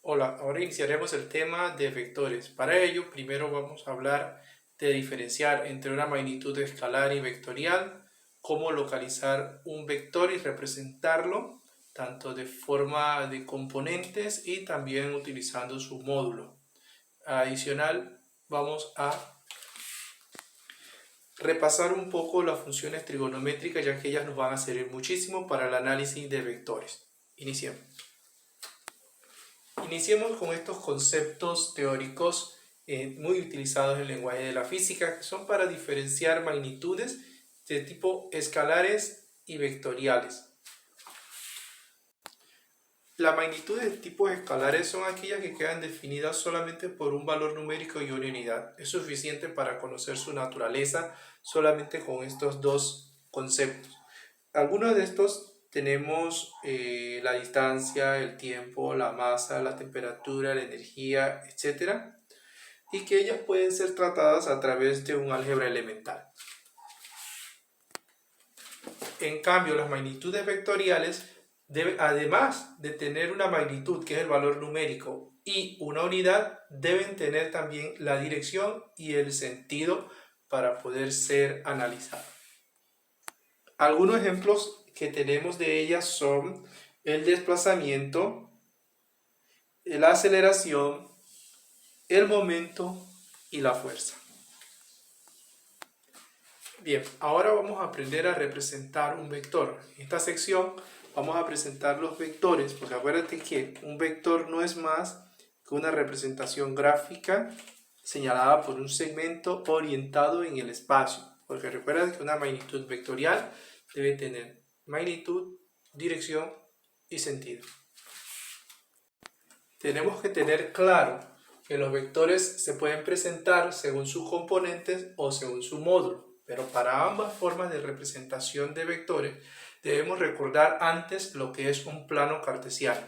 Hola, ahora iniciaremos el tema de vectores. Para ello, primero vamos a hablar de diferenciar entre una magnitud escalar y vectorial, cómo localizar un vector y representarlo, tanto de forma de componentes y también utilizando su módulo. Adicional, vamos a repasar un poco las funciones trigonométricas, ya que ellas nos van a servir muchísimo para el análisis de vectores. Iniciemos. Iniciemos con estos conceptos teóricos muy utilizados en el lenguaje de la física, que son para diferenciar magnitudes de tipo escalares y vectoriales. Las magnitudes de tipo escalares son aquellas que quedan definidas solamente por un valor numérico y una unidad. Es suficiente para conocer su naturaleza solamente con estos dos conceptos. Algunos de estos tenemos la distancia, el tiempo, la masa, la temperatura, la energía, etc. Y que ellas pueden ser tratadas a través de un álgebra elemental. En cambio, las magnitudes vectoriales, además de tener una magnitud, que es el valor numérico, y una unidad, deben tener también la dirección y el sentido para poder ser analizadas. Algunos ejemplos que tenemos de ellas son el desplazamiento, la aceleración, el momento y la fuerza. Bien, ahora vamos a aprender a representar un vector. En esta sección vamos a presentar los vectores, porque acuérdate que un vector no es más que una representación gráfica señalada por un segmento orientado en el espacio. Porque recuerda que una magnitud vectorial debe tener magnitud, dirección y sentido. Tenemos que tener claro que los vectores se pueden presentar según sus componentes o según su módulo, pero para ambas formas de representación de vectores debemos recordar antes lo que es un plano cartesiano.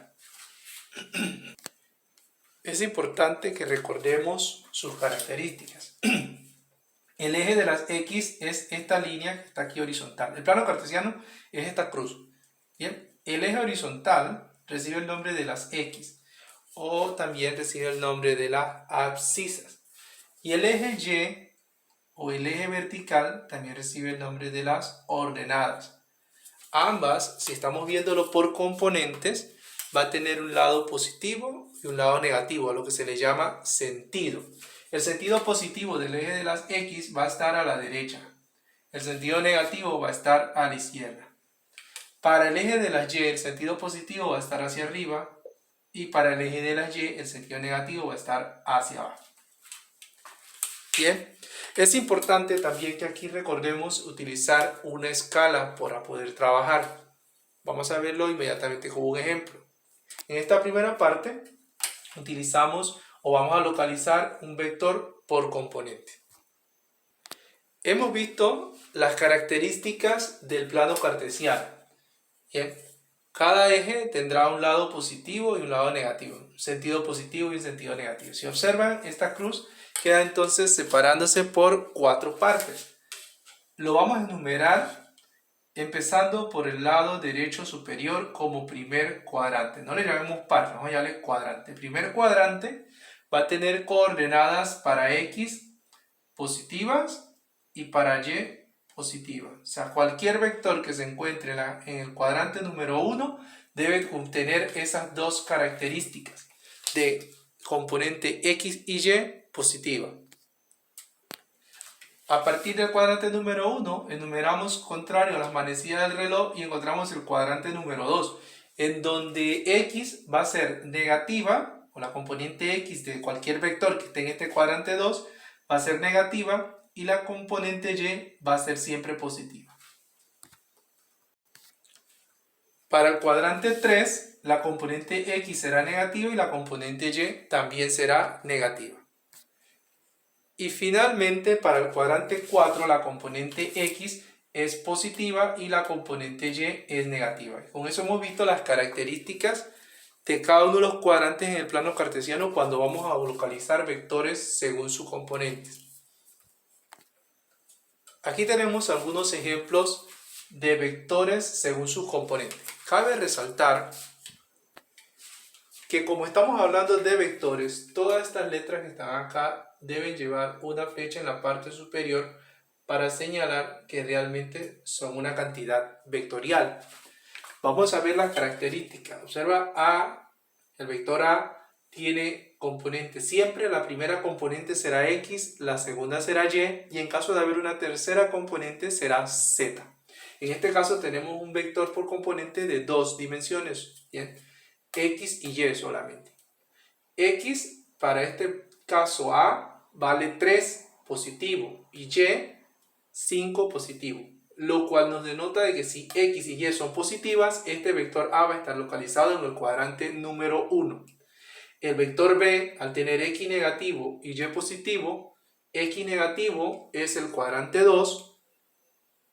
Es importante que recordemos sus características. El eje de las X es esta línea que está aquí horizontal. El plano cartesiano es esta cruz. Bien, el eje horizontal recibe el nombre de las X o también recibe el nombre de las abscisas. Y el eje Y o el eje vertical también recibe el nombre de las ordenadas. Ambas, si estamos viéndolo por componentes, va a tener un lado positivo y un lado negativo, a lo que se le llama sentido. El sentido positivo del eje de las X va a estar a la derecha. El sentido negativo va a estar a la izquierda. Para el eje de las Y, el sentido positivo va a estar hacia arriba y para el eje de las Y, el sentido negativo va a estar hacia abajo. Bien, es importante también que aquí recordemos utilizar una escala para poder trabajar. Vamos a verlo inmediatamente con un ejemplo. En esta primera parte utilizamos o vamos a localizar un vector por componente. Hemos visto las características del plano cartesiano. Bien, cada eje tendrá un lado positivo y un lado negativo, un sentido positivo y un sentido negativo. Si observan, esta cruz queda entonces separándose por 4 partes. Lo vamos a enumerar empezando por el lado derecho superior como primer cuadrante. No le llamemos parte, vamos a llamarle cuadrante. El primer cuadrante va a tener coordenadas para X positivas y para Y positiva. O sea, cualquier vector que se encuentre en el cuadrante número 1 debe contener esas dos características de componente X y Y positiva. A partir del cuadrante número 1, enumeramos contrario a las manecillas del reloj y encontramos el cuadrante número 2, en donde X va a ser negativa, o la componente X de cualquier vector que esté en este cuadrante 2 va a ser negativa, y la componente Y va a ser siempre positiva. Para el cuadrante 3, la componente X será negativa y la componente Y también será negativa. Y finalmente, para el cuadrante 4, la componente X es positiva y la componente Y es negativa. Con eso hemos visto las características de cada uno de los cuadrantes en el plano cartesiano cuando vamos a localizar vectores según sus componentes. Aquí tenemos algunos ejemplos de vectores según sus componentes. Cabe resaltar que como estamos hablando de vectores, todas estas letras que están acá deben llevar una flecha en la parte superior para señalar que realmente son una cantidad vectorial. Vamos a ver las características. Observa A, el vector A tiene componentes. Siempre la primera componente será X, la segunda será Y, y en caso de haber una tercera componente será Z. En este caso tenemos un vector por componente de 2 dimensiones, ¿bien? X y Y solamente. X, para este caso A, vale 3 positivo y Y 5 positivo, lo cual nos denota de que si X y Y son positivas, este vector A va a estar localizado en el cuadrante número 1. El vector B, al tener X negativo y Y positivo, X negativo es el cuadrante 2,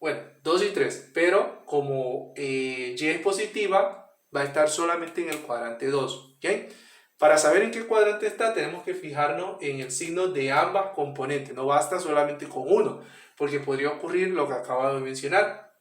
bueno, 2 y 3, pero como Y es positiva, va a estar solamente en el cuadrante 2, ¿ok? Para saber en qué cuadrante está, tenemos que fijarnos en el signo de ambas componentes, no basta solamente con uno, porque podría ocurrir lo que acabo de mencionar.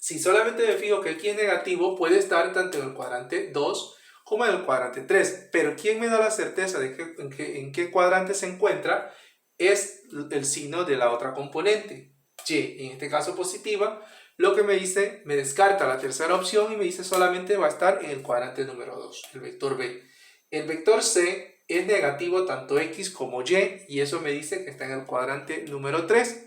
Si solamente me fijo que X es negativo, puede estar tanto en el cuadrante 2 como en el cuadrante 3, pero ¿quién me da la certeza de en qué cuadrante se encuentra? Es el signo de la otra componente, Y, en este caso positiva, lo que me dice, me descarta la tercera opción y me dice solamente va a estar en el cuadrante número 2, el vector B. El vector C es negativo tanto X como y eso me dice que está en el cuadrante número 3.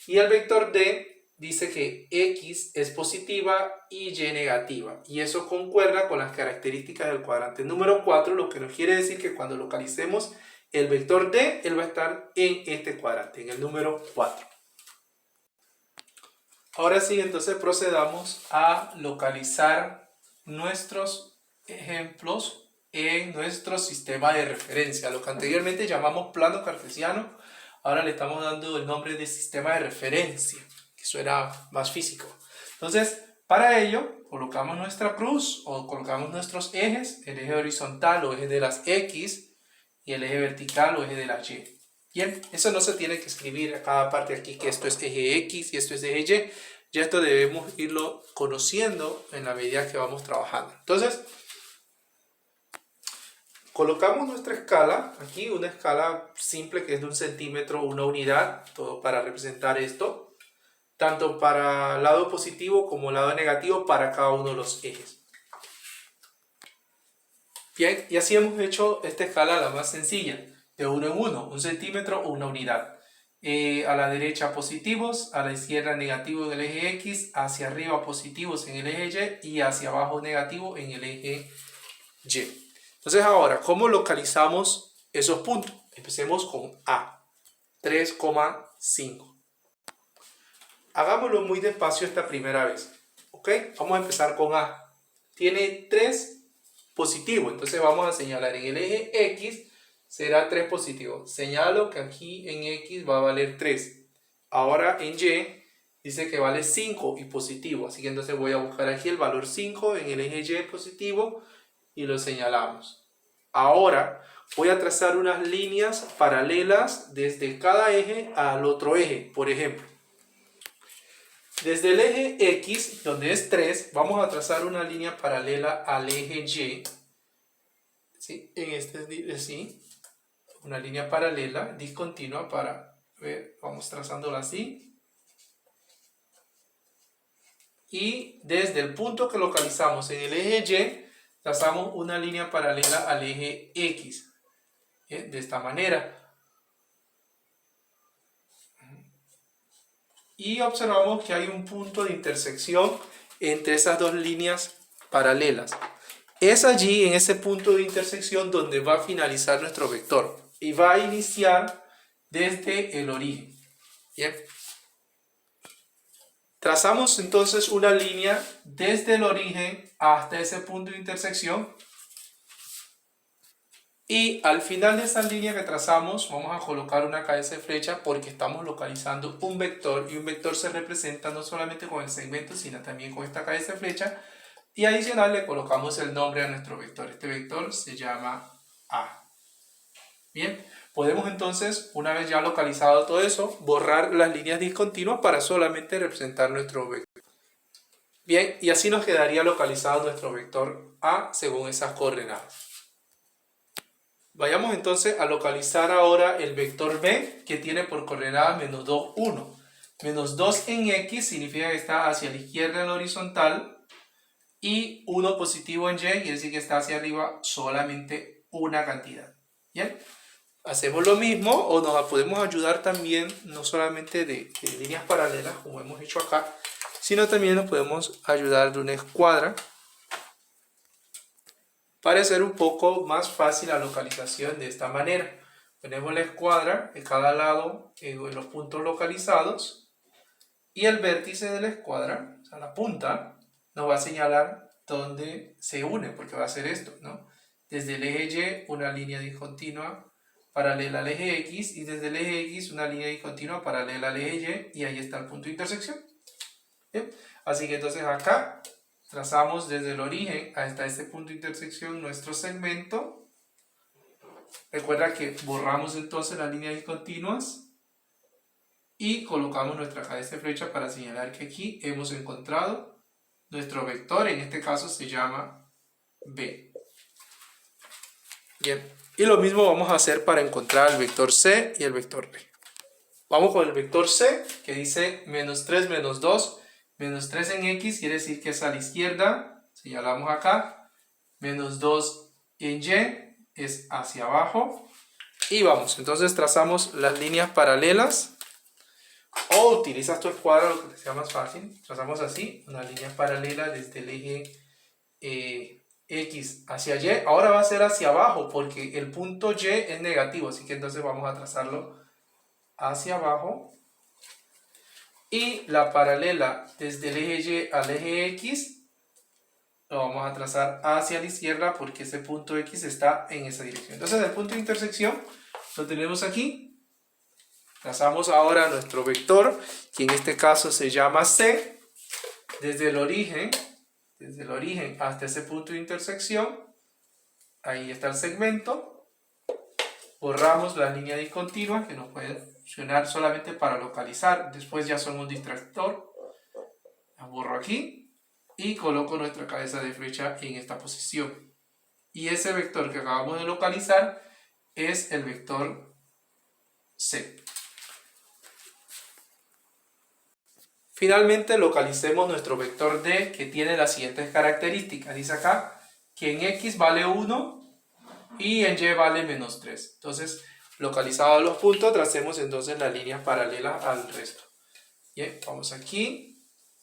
Y el vector D dice que X es positiva y Y negativa. Y eso concuerda con las características del cuadrante número 4, lo que nos quiere decir que cuando localicemos el vector D, él va a estar en este cuadrante, en el número 4. Ahora sí, entonces procedamos a localizar nuestros ejemplos en nuestro sistema de referencia. Lo que anteriormente llamamos plano cartesiano, ahora le estamos dando el nombre de sistema de referencia, que suena más físico. Entonces, para ello, colocamos nuestra cruz o colocamos nuestros ejes, el eje horizontal o eje de las X y el eje vertical o eje de la Y. Bien, eso no se tiene que escribir a cada parte aquí que esto es eje X y esto es eje Y. Ya esto debemos irlo conociendo en la medida que vamos trabajando. Entonces, colocamos nuestra escala, aquí una escala simple que es de 1 centímetro, una unidad, todo para representar esto, tanto para el lado positivo como el lado negativo para cada uno de los ejes. Bien, y así hemos hecho esta escala la más sencilla, de 1 en 1, 1 centímetro, una unidad. A la derecha positivos, a la izquierda negativo en el eje X, hacia arriba positivos en el eje Y y hacia abajo negativo en el eje Y. Entonces ahora, ¿cómo localizamos esos puntos? Empecemos con A, 3,5. Hagámoslo muy despacio esta primera vez, ¿ok? Vamos a empezar con A. Tiene 3 positivo, entonces vamos a señalar en el eje X será 3 positivo. Señalo que aquí en X va a valer 3. Ahora en Y dice que vale 5 y positivo, así que entonces voy a buscar aquí el valor 5 en el eje Y positivo y lo señalamos. Ahora voy a trazar unas líneas paralelas desde cada eje al otro eje, por ejemplo. Desde el eje X, donde es 3, vamos a trazar una línea paralela al eje Y. ¿Sí? En este, sí, una línea paralela, discontinua para ver, vamos trazándola así. Y desde el punto que localizamos en el eje Y, trazamos una línea paralela al eje X. ¿Bien? De esta manera. Y observamos que hay un punto de intersección entre esas dos líneas paralelas. Es allí, en ese punto de intersección, donde va a finalizar nuestro vector. Y va a iniciar desde el origen. Bien. Trazamos entonces una línea desde el origen hasta ese punto de intersección. Y al final de esa línea que trazamos, vamos a colocar una cabeza de flecha porque estamos localizando un vector. Y un vector se representa no solamente con el segmento, sino también con esta cabeza de flecha. Y adicional le colocamos el nombre a nuestro vector. Este vector se llama A. Bien, podemos entonces, una vez ya localizado todo eso, borrar las líneas discontinuas para solamente representar nuestro vector. Bien, y así nos quedaría localizado nuestro vector A según esas coordenadas. Vayamos entonces a localizar ahora el vector B, que tiene por coordenada menos 2, 1. Menos 2 en X significa que está hacia la izquierda en la horizontal, y 1 positivo en Y quiere decir que está hacia arriba solamente una cantidad. ¿Bien? Hacemos lo mismo, o nos podemos ayudar también, no solamente de líneas paralelas, como hemos hecho acá, sino también nos podemos ayudar de una escuadra, para hacer un poco más fácil la localización de esta manera. Ponemos la escuadra en cada lado en los puntos localizados, y el vértice de la escuadra, o sea, la punta, nos va a señalar dónde se une, porque va a hacer esto, ¿no? Desde el eje Y, una línea discontinua paralela al eje X, y desde el eje X una línea discontinua paralela al eje Y, y ahí está el punto de intersección. ¿Bien? Así que entonces acá trazamos desde el origen hasta este punto de intersección nuestro segmento. Recuerda que borramos entonces las líneas discontinuas y colocamos nuestra cabeza de flecha para señalar que aquí hemos encontrado nuestro vector, en este caso se llama B. Bien, y lo mismo vamos a hacer para encontrar el vector C y el vector D. Vamos con el vector C, que dice menos 3, menos 2. Menos 3 en X quiere decir que es a la izquierda, señalamos acá. Menos 2 en Y es hacia abajo. Y vamos, entonces trazamos las líneas paralelas. O utilizas tu escuadra, lo que sea más fácil. Trazamos así, una línea paralela desde el eje X hacia Y. Ahora va a ser hacia abajo porque el punto Y es negativo, así que entonces vamos a trazarlo hacia abajo. Y la paralela desde el eje Y al eje X lo vamos a trazar hacia la izquierda porque ese punto X está en esa dirección. Entonces el punto de intersección lo tenemos aquí. Trazamos ahora nuestro vector, que en este caso se llama C, desde el origen hasta ese punto de intersección. Ahí está el segmento. Borramos las líneas discontinuas que nos pueden funcionar solamente para localizar. Después ya son un distractor. Las borro aquí y coloco nuestra cabeza de flecha en esta posición. Y ese vector que acabamos de localizar es el vector C. Finalmente localicemos nuestro vector D, que tiene las siguientes características. Dice acá que en X vale 1 y en Y vale menos 3. Entonces, localizados los puntos, tracemos entonces las líneas paralelas al resto. Bien, vamos aquí.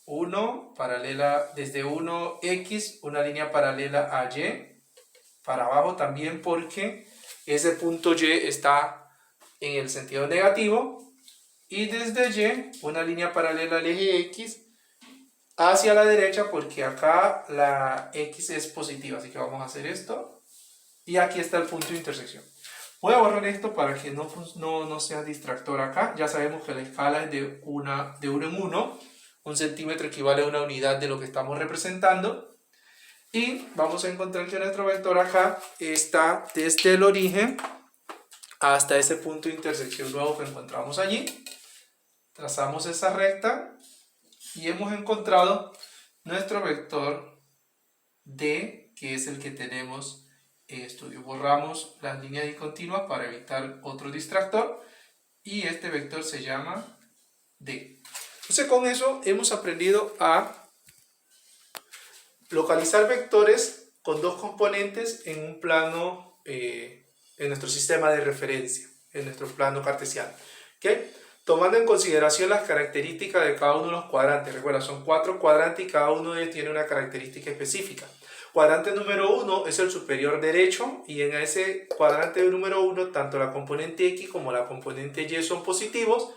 1 paralela desde 1X, una línea paralela a Y. Para abajo también porque ese punto Y está en el sentido negativo. Y desde Y, una línea paralela al eje X hacia la derecha porque acá la X es positiva. Así que vamos a hacer esto. Y aquí está el punto de intersección. Voy a borrar esto para que no sea distractor acá. Ya sabemos que la escala es de 1 en 1. 1 centímetro equivale a una unidad de lo que estamos representando. Y vamos a encontrar que nuestro vector acá está desde el origen hasta ese punto de intersección nuevo que encontramos allí. Trazamos esa recta y hemos encontrado nuestro vector D, que es el que tenemos en estudio. Borramos las líneas discontinuas para evitar otro distractor y este vector se llama D. Entonces con eso hemos aprendido a localizar vectores con dos componentes en un plano, en nuestro sistema de referencia, en nuestro plano cartesiano. ¿Okay? Tomando en consideración las características de cada uno de los cuadrantes. Recuerda, son 4 cuadrantes y cada uno de ellos tiene una característica específica. Cuadrante número 1 es el superior derecho y en ese cuadrante número 1 tanto la componente X como la componente Y son positivos.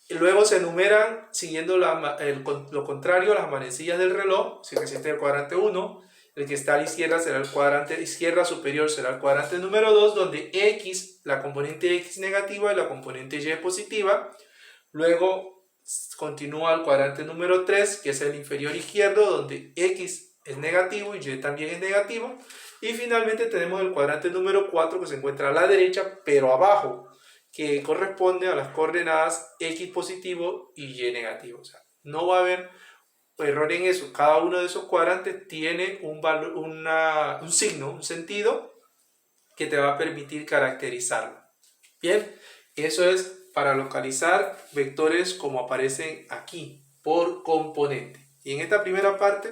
Y luego se enumeran siguiendo lo contrario, las manecillas del reloj. Si existe el cuadrante 1, el que está a la izquierda será el cuadrante izquierda superior, será el cuadrante número 2, donde X, la componente X negativa y la componente Y positiva. Luego continúa el cuadrante número 3, que es el inferior izquierdo, donde X es negativo y Y también es negativo. Y finalmente tenemos el cuadrante número 4, que se encuentra a la derecha, pero abajo, que corresponde a las coordenadas X positivo y Y negativo. O sea, no va a haber error en eso. Cada uno de esos cuadrantes tiene un signo, un sentido, que te va a permitir caracterizarlo. Bien, eso es para localizar vectores como aparecen aquí, por componente. Y en esta primera parte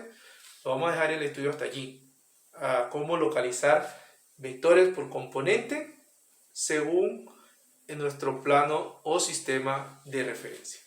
lo vamos a dejar el estudio hasta allí. Cómo localizar vectores por componente según en nuestro plano o sistema de referencia.